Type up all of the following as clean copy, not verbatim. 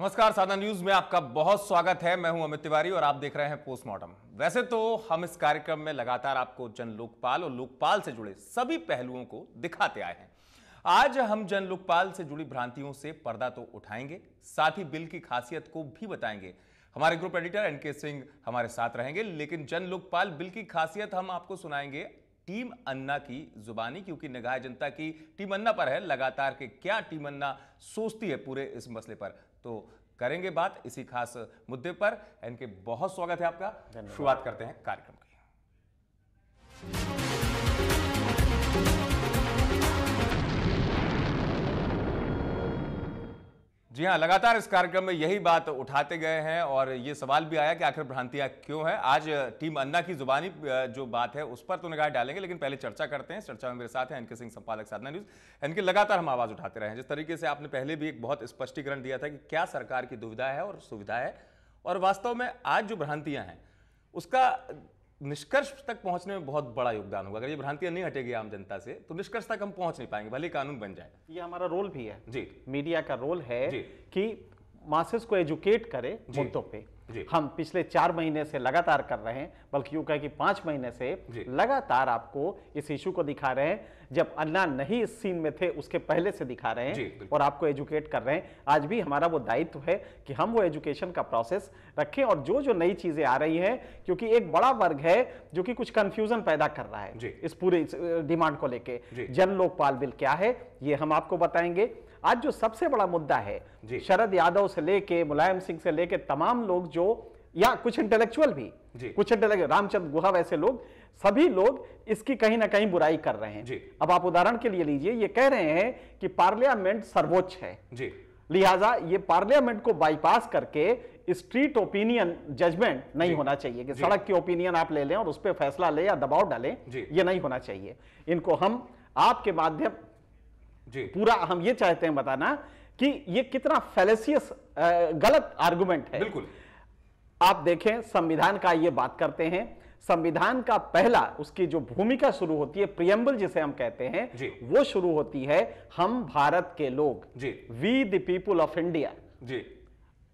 नमस्कार, साधना न्यूज में आपका बहुत स्वागत है। मैं हूं अमित तिवारी और आप देख रहे हैं पोस्टमार्टम। वैसे तो हम इस कार्यक्रम में लगातार आपको जन लोकपाल और लोकपाल से जुड़े सभी पहलुओं को दिखाते आए हैं। आज हम जन लोकपाल से जुड़ी भ्रांतियों से पर्दा तो उठाएंगे, साथ ही बिल की खासियत को भी बताएंगे। हमारे ग्रुप एडिटर एनके सिंह हमारे साथ रहेंगे, लेकिन जन लोकपाल बिल की खासियत हम आपको सुनाएंगे टीम अन्ना की जुबानी, क्योंकि निगाह जनता की टीम अन्ना पर है। लगातार के क्या टीम अन्ना सोचती है पूरे इस मसले पर, तो करेंगे बात इसी खास मुद्दे पर। इनके बहुत स्वागत है आपका। शुरुआत करते हैं कार्यक्रम की। जी हां, लगातार इस कार्यक्रम में यही बात उठाते गए हैं और ये सवाल भी आया कि आखिर भ्रांतियां क्यों है। आज टीम अन्ना की जुबानी जो बात है उस पर तो निगाह डालेंगे, लेकिन पहले चर्चा करते हैं। चर्चा में मेरे साथ हैं एनके सिंह, संपादक साधना न्यूज। इनके लगातार हम आवाज उठाते रहे हैं। जिस तरीके से आपने पहले भी एक बहुत स्पष्टीकरण दिया था कि क्या सरकार की दुविधा है और सुविधा है, और वास्तव में आज जो भ्रांतियां हैं उसका निष्कर्ष तक पहुंचने में बहुत बड़ा योगदान होगा। अगर ये भ्रांतियां नहीं हटेगी आम जनता से तो निष्कर्ष तक हम पहुंच नहीं पाएंगे, भले कानून बन जाए। ये हमारा रोल भी है जी, मीडिया का रोल है जी, कि मासेस को एजुकेट करे मुद्दों पे। हम पिछले 4 महीने से लगातार कर रहे हैं, बल्कि यूं कहें कि 5 महीने से लगातार आपको इस इशू को दिखा रहे हैं। जब अन्ना नहीं इस सीन में थे उसके पहले से दिखा रहे हैं और आपको एजुकेट कर रहे हैं। आज भी हमारा वो दायित्व है कि हम वो एजुकेशन का प्रोसेस रखें और जो जो नई चीजें आ रही हैं, क्योंकि एक बड़ा वर्ग है जो कि कुछ कंफ्यूजन पैदा कर रहा है इस पूरे डिमांड को लेके। जन लोकपाल बिल क्या है ये हम आपको बताएंगे। आज जो सबसे बड़ा मुद्दा है, शरद यादव से लेके मुलायम सिंह से लेके तमाम लोग जो, या कुछ इंटेलेक्चुअल भी, कुछ इंटेलेक्चुअल, रामचंद्र गुहा वैसे लोग, सभी लोग इसकी कहीं ना कहीं बुराई कर रहे हैं। अब आप उदाहरण के लिए लीजिए, ये कह रहे हैं कि पार्लियामेंट सर्वोच्च है, लिहाजा ये पार्लियामेंट को बाईपास करके स्ट्रीट ओपिनियन जजमेंट नहीं होना चाहिए कि सड़क की ओपिनियन आप ले लें और उस पर फैसला लें या दबाव डालें, ये नहीं होना चाहिए। इनको हम आपके माध्यम पूरा हम ये चाहते हैं बताना कि ये कितना फैलेसियस गलत आर्गुमेंट है। बिल्कुल। आप देखें, संविधान का ये बात करते हैं, संविधान का पहला उसकी जो भूमिका शुरू होती है, प्रियम्बल जिसे हम कहते हैं, वो शुरू होती है हम भारत के लोग, we the people of India,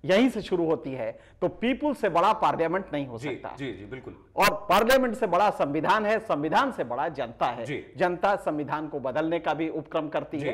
यहीं से शुरू होती है। तो पीपुल से बड़ा पार्लियामेंट नहीं हो सकता। जी बिल्कुल। और पार्लियामेंट से बड़ा संविधान है, संविधान से बड़ा जनता है। जनता संविधान को बदलने का भी उपक्रम करती है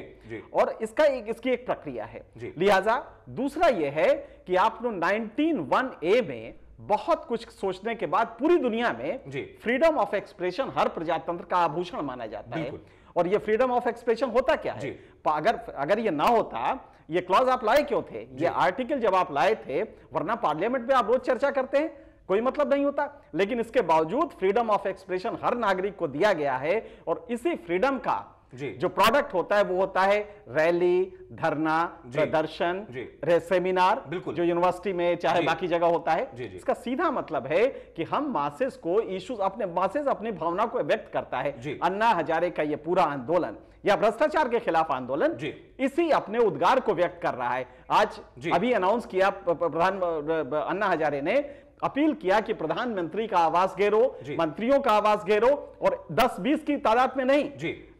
और इसकी एक प्रक्रिया है। लिहाजा दूसरा यह है कि आपने 1901A में बहुत कुछ सोचने के बाद पूरी दुनिया में फ्रीडम ऑफ एक्सप्रेशन हर प्रजातंत्र का आभूषण माना जाता है। और ये फ्रीडम ऑफ एक्सप्रेशन होता क्या है? अगर ये ना होता, ये क्लॉज आप लाए क्यों थे? ये आर्टिकल जब आप लाए थे, वरना पार्लियामेंट में आप रोज चर्चा करते हैं, कोई मतलब नहीं होता। लेकिन इसके बावजूद फ्रीडम ऑफ एक्सप्रेशन हर नागरिक को दिया गया है और इसी फ्रीडम का जो प्रोडक्ट होता है वो होता है रैली, धरना, प्रदर्शन, सेमिनार, जो यूनिवर्सिटी में चाहे बाकी जगह होता है। इसका सीधा मतलब है कि हम मासेस को इश्यूज, मासेस अपनी भावना को व्यक्त करता है। अन्ना हजारे का ये पूरा आंदोलन या भ्रष्टाचार के खिलाफ आंदोलन इसी अपने उद्गार को व्यक्त कर रहा है। आज अभी अनाउंस किया अन्ना हजारे ने, अपील किया कि प्रधानमंत्री का आवास घेरो, मंत्रियों का आवास घेरो, और 10-20 की तादाद में नहीं,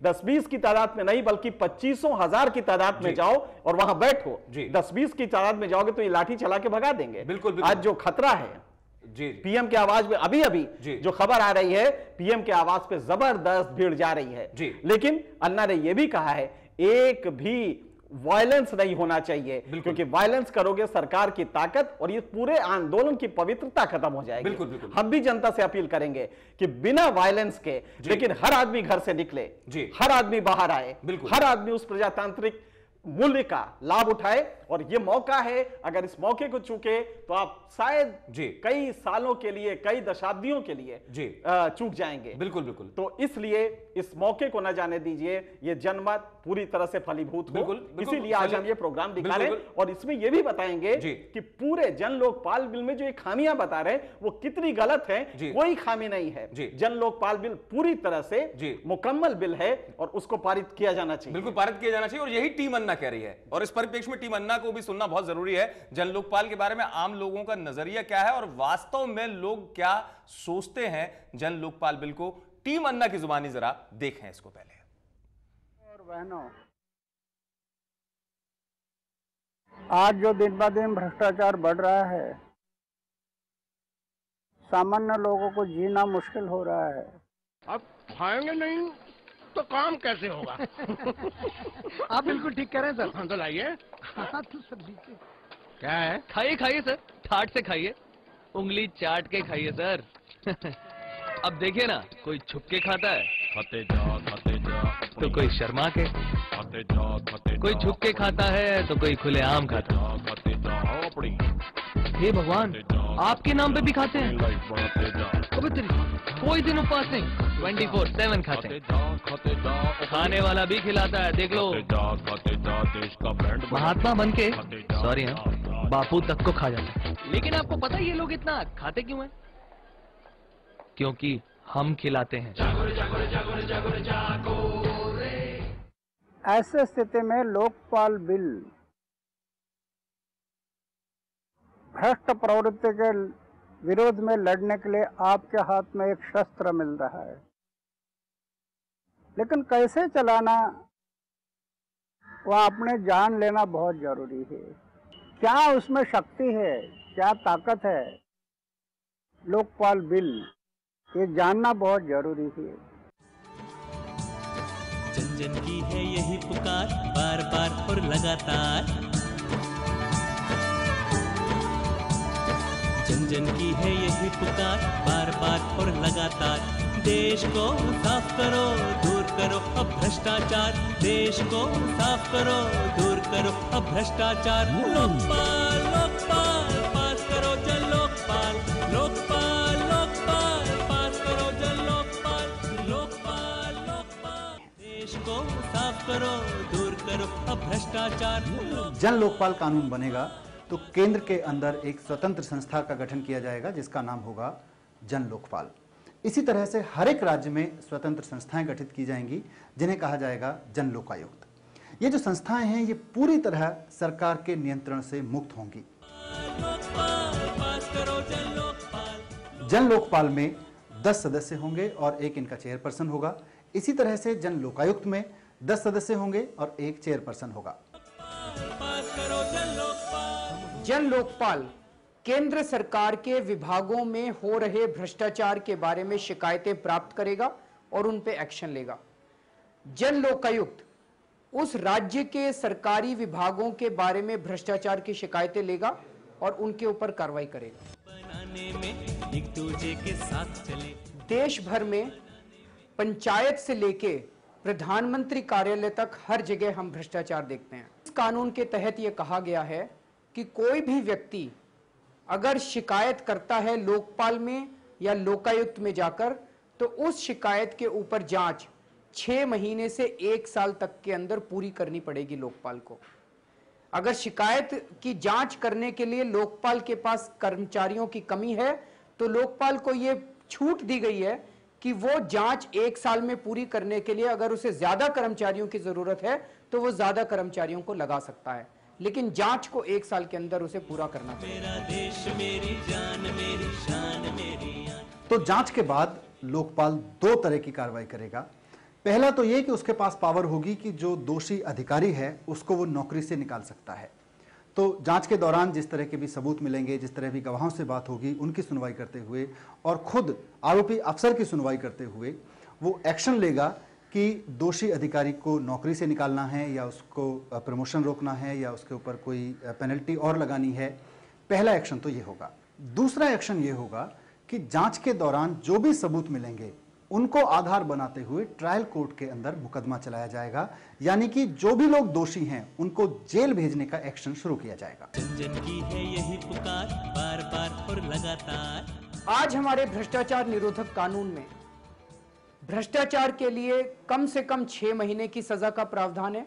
10-20 की तादाद में नहीं, बल्कि 25,000 की तादाद में जाओ और वहां बैठो। 10-20 की तादाद में जाओगे तो ये लाठी चला के भगा देंगे। बिल्कुल। आज जो खतरा है पीएम के आवाज में, अभी जो खबर आ रही है, पीएम के आवाज पे जबरदस्त भीड़ जा रही है। लेकिन अन्ना ने यह भी कहा है एक भी वायलेंस नहीं होना चाहिए, क्योंकि वायलेंस करोगे सरकार की ताकत और ये पूरे आंदोलन की पवित्रता खत्म हो जाएगी। बिल्कुल। हम भी जनता से अपील करेंगे कि बिना वायलेंस के, लेकिन हर आदमी घर से निकले, हर आदमी बाहर आए, हर आदमी उस प्रजातांत्रिक मूल्य का लाभ उठाए। और ये मौका है, अगर इस मौके को चूके तो आप शायद कई सालों के लिए, कई दशाब्दियों के लिए चूक जाएंगे। बिल्कुल। तो इसलिए इस मौके को न जाने दीजिए, ये जनमत पूरी तरह से फलीभूत हो। इसीलिए आज हम ये प्रोग्राम दिखा रहे हैं और इसमें ये भी बताएंगे कि पूरे जन लोकपाल बिल में जो ये खामियां बता रहे हैं वो कितनी गलत है। कोई खामी नहीं है। जन लोकपाल बिल पूरी तरह से मुकम्मल बिल है और उसको पारित किया जाना चाहिए। बिल्कुल पारित किया जाना चाहिए, और यही टीम अन्ना कह रही है। और इस परिप्रेक्ष्य में टीम अन्ना को भी सुनना बहुत जरूरी है। जन लोकपाल के बारे में आम लोगों का नजरिया क्या है और वास्तव में लोग क्या सोचते हैं जन लोकपाल बिल को। टीम अन्ना की जुबानी जरा देखें इसको पहले। और बहनों, आज जो दिन ब दिन भ्रष्टाचार बढ़ रहा है, सामान्य लोगों को जीना मुश्किल हो रहा है। अब खाएंगे नहीं तो काम कैसे होगा? आप बिल्कुल ठीक कह रहे हैं सर। हाँ तो लाइए। हाँ तो सर लीजिए। क्या है? खाइए खाइए सर, ठाट से खाइए, उंगली चाट के खाइए सर। अब देखिए ना, कोई छुप के खाता है खाते जा तो कोई शर्मा के, खाते जा कोई छुप के खाता है तो कोई खुलेआम खाता है। खाते जा अपनी हे भगवान, आपके नाम पे भी खाते हैं? लाइफ बढ़ाते जा अबे तेरी, कोई दिन उपवास नहीं, 24/7 खाते हैं। खाते जा खाने वाला भी खिलाता है, देख लो। खाते जा देश का ब्रांड महात्मा बन के, सॉरी हाँ, बापू तक को खा जाता है। लेकिन आपको पता है ये लोग इतना खाते क्यों हैं? क्योंकि हम खिलाते हैं। ऐसे स्थिति में लोकपाल बिल भ्रष्ट प्रवृत्ति के विरोध में लड़ने के लिए आपके हाथ में एक शस्त्र मिल रहा है, लेकिन कैसे चलाना वह अपने जान लेना बहुत जरूरी है। क्या उसमें शक्ति है, क्या ताकत है, लोकपाल बिल ये जानना बहुत जरूरी है। जन जन की है यही पुकार, बार बार और लगातार। जन जन की है यही पुकार, बार बार और लगातार। देश को साफ करो, दूर करो अब भ्रष्टाचार। देश को साफ करो, दूर करो अब भ्रष्टाचार। लोकपाल लोकपाल पास करो जन लोकपाल। लोकपाल लोकपाल पास करो जन लोकपाल। लोकपाल लोकपाल देश को साफ करो, दूर करो अब भ्रष्टाचार। जन लोकपाल कानून बनेगा तो केंद्र के अंदर एक स्वतंत्र संस्था का गठन किया जाएगा जिसका नाम होगा जन लोकपाल। इसी तरह से हर एक राज्य में स्वतंत्र संस्थाएं गठित की जाएंगी जिन्हें कहा जाएगा जन लोकायुक्त। ये जो संस्थाएं हैं ये पूरी तरह सरकार के नियंत्रण से मुक्त होंगी। जन लोकपाल में 10 सदस्य होंगे और एक इनका चेयरपर्सन होगा। इसी तरह से जन लोकायुक्त में 10 सदस्य होंगे और एक चेयरपर्सन होगा। जन लोकपाल केंद्र सरकार के विभागों में हो रहे भ्रष्टाचार के बारे में शिकायतें प्राप्त करेगा और उन पे एक्शन लेगा। जन लोकायुक्त उस राज्य के सरकारी विभागों के बारे में भ्रष्टाचार की शिकायतें लेगा और उनके ऊपर कार्रवाई करेगा। बनाने में एक दूजे के साथ चले। देश भर में पंचायत से लेके प्रधानमंत्री कार्यालय तक हर जगह हम भ्रष्टाचार देखते हैं। इस कानून के तहत यह कहा गया है कि कोई भी व्यक्ति अगर शिकायत करता है लोकपाल में या लोकायुक्त में जाकर, तो उस शिकायत के ऊपर जांच 6 महीने से 1 साल तक के अंदर पूरी करनी पड़ेगी लोकपाल को। अगर शिकायत की जांच करने के लिए लोकपाल के पास कर्मचारियों की कमी है तो लोकपाल को यह छूट दी गई है कि वो जांच 1 साल में पूरी करने के लिए अगर उसे ज्यादा कर्मचारियों की जरूरत है तो वो ज्यादा कर्मचारियों को लगा सकता है, लेकिन जांच को 1 साल के अंदर उसे पूरा करना चाहिए। मेरा देश मेरी जान, मेरी शान, मेरी आन। तो जांच के बाद लोकपाल 2 तरह की कार्रवाई करेगा। पहला तो ये कि उसके पास पावर होगी कि जो दोषी अधिकारी है उसको वो नौकरी से निकाल सकता है। तो जांच के दौरान जिस तरह के भी सबूत मिलेंगे, जिस तरह भी गवाहों से बात होगी, उनकी सुनवाई करते हुए और खुद आरोपी अफसर की सुनवाई करते हुए वो एक्शन लेगा कि दोषी अधिकारी को नौकरी से निकालना है या उसको प्रमोशन रोकना है या उसके ऊपर कोई पेनल्टी और लगानी है। पहला एक्शन तो ये होगा। दूसरा एक्शन ये होगा कि जांच के दौरान जो भी सबूत मिलेंगे उनको आधार बनाते हुए ट्रायल कोर्ट के अंदर मुकदमा चलाया जाएगा, यानी कि जो भी लोग दोषी हैं उनको जेल भेजने का एक्शन शुरू किया जाएगा। जन जन की है यही पुकार, बार बार और लगातार। आज हमारे भ्रष्टाचार निरोधक कानून में भ्रष्टाचार के लिए कम से कम 6 महीने की सजा का प्रावधान है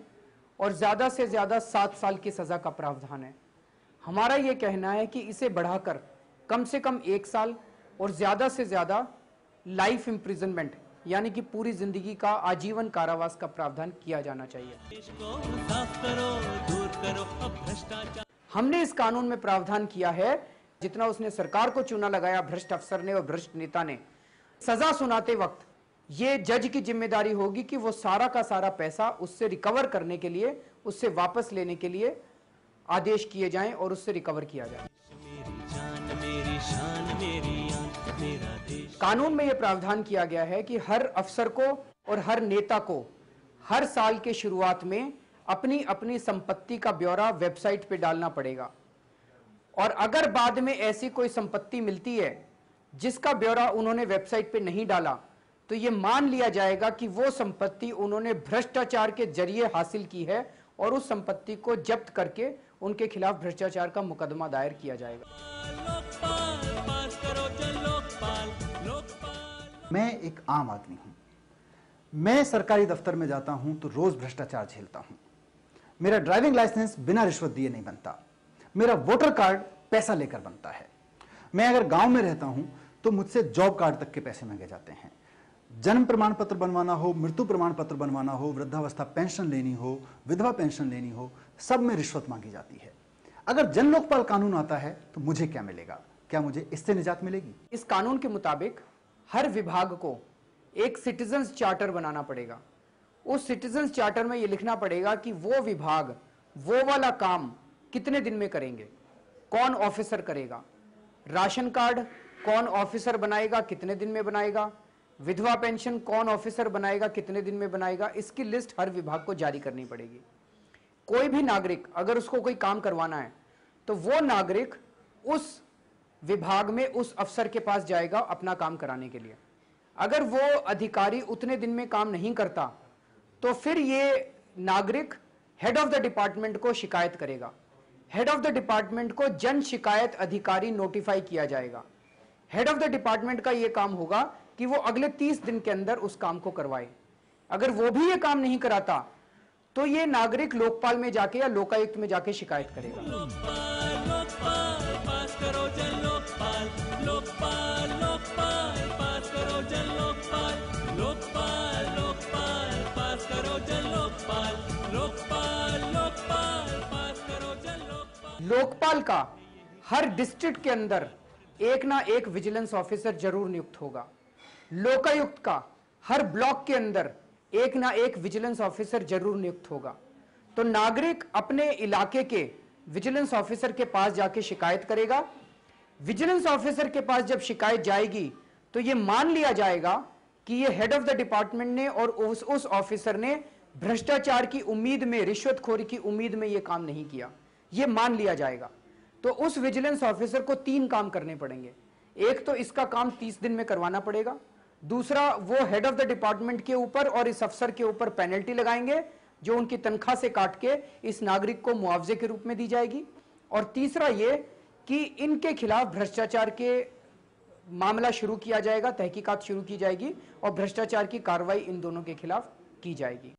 और ज्यादा से ज्यादा 7 साल की सजा का प्रावधान है। हमारा यह कहना है कि इसे बढ़ाकर कम से कम 1 साल और ज्यादा से ज्यादा लाइफ इम्प्रिजनमेंट यानी कि पूरी जिंदगी का आजीवन कारावास का प्रावधान किया जाना चाहिए। देश को साफ करो, दूर करो अब भ्रष्टाचार। हमने इस कानून में प्रावधान किया है, जितना उसने सरकार को चूना लगाया भ्रष्ट अफसर ने और भ्रष्ट नेता ने, सजा सुनाते वक्त ये जज की जिम्मेदारी होगी कि वो सारा का सारा पैसा उससे रिकवर करने के लिए, उससे वापस लेने के लिए आदेश किए जाएं और उससे रिकवर किया जाए। कानून में यह प्रावधान किया गया है कि हर अफसर को और हर नेता को हर साल के शुरुआत में अपनी अपनी संपत्ति का ब्यौरा वेबसाइट पे डालना पड़ेगा, और अगर बाद में ऐसी कोई संपत्ति मिलती है जिसका ब्यौरा उन्होंने वेबसाइट पे नहीं डाला, तो ये मान लिया जाएगा कि वो संपत्ति उन्होंने भ्रष्टाचार के जरिए हासिल की है और उस संपत्ति को जब्त करके उनके खिलाफ भ्रष्टाचार का मुकदमा दायर किया जाएगा। मैं एक आम आदमी हूं, मैं सरकारी दफ्तर में जाता हूं तो रोज भ्रष्टाचार झेलता हूं। मेरा ड्राइविंग लाइसेंस बिना रिश्वत दिए नहीं बनता, मेरा वोटर कार्ड पैसा लेकर बनता है। मैं अगर गांव में रहता हूं तो मुझसे जॉब कार्ड तक के पैसे मांगे जाते हैं। जन्म प्रमाण पत्र बनवाना हो, मृत्यु प्रमाण पत्र बनवाना हो, वृद्धावस्था पेंशन लेनी हो, विधवा पेंशन लेनी हो, सब में रिश्वत मांगी जाती है। अगर जन लोकपाल कानून आता है तो मुझे क्या मिलेगा? क्या मुझे इससे निजात मिलेगी? इस कानून के मुताबिक हर विभाग को एक सिटीजन्स चार्टर बनाना पड़ेगा। उस सिटीजन्स चार्टर में यह लिखना पड़ेगा कि वो विभाग वो वाला काम कितने दिन में करेंगे, कौन ऑफिसर करेगा, राशन कार्ड कौन ऑफिसर बनाएगा, कितने दिन में बनाएगा, विधवा पेंशन कौन ऑफिसर बनाएगा, कितने दिन में बनाएगा। इसकी लिस्ट हर विभाग को जारी करनी पड़ेगी। कोई भी नागरिक अगर उसको कोई काम करवाना है तो वो नागरिक उस विभाग में उस अफसर के पास जाएगा अपना काम कराने के लिए। अगर वो अधिकारी उतने दिन में काम नहीं करता तो फिर ये नागरिक हेड ऑफ द डिपार्टमेंट को शिकायत करेगा। हेड ऑफ द डिपार्टमेंट को जन शिकायत अधिकारी नोटिफाई किया जाएगा। हेड ऑफ द डिपार्टमेंट का यह काम होगा कि वो अगले 30 दिन के अंदर उस काम को करवाए। अगर वो भी ये काम नहीं कराता तो ये नागरिक लोकपाल में जाके या लोकायुक्त में जाके शिकायत करेगा। लोकपाल का हर डिस्ट्रिक्ट के अंदर एक ना एक विजिलेंस ऑफिसर जरूर नियुक्त होगा। लोकायुक्त का हर ब्लॉक के अंदर एक ना एक विजिलेंस ऑफिसर जरूर नियुक्त होगा। तो नागरिक अपने इलाके के विजिलेंस ऑफिसर के पास जाके शिकायत करेगा। विजिलेंस ऑफिसर के पास जब शिकायत जाएगी तो यह मान लिया जाएगा कि यह हेड ऑफ द डिपार्टमेंट ने और उस ऑफिसर ने भ्रष्टाचार की उम्मीद में, रिश्वतखोरी की उम्मीद में यह काम नहीं किया, यह मान लिया जाएगा। तो उस विजिलेंस ऑफिसर को 3 काम करने पड़ेंगे। एक तो इसका काम 30 दिन में करवाना पड़ेगा, दूसरा वो हेड ऑफ द डिपार्टमेंट के ऊपर और इस अफसर के ऊपर पेनल्टी लगाएंगे जो उनकी तनख्वाह से काट के इस नागरिक को मुआवजे के रूप में दी जाएगी, और तीसरा ये कि इनके खिलाफ भ्रष्टाचार के मामला शुरू किया जाएगा, तहकीकात शुरू की जाएगी और भ्रष्टाचार की कार्रवाई इन दोनों के खिलाफ की जाएगी।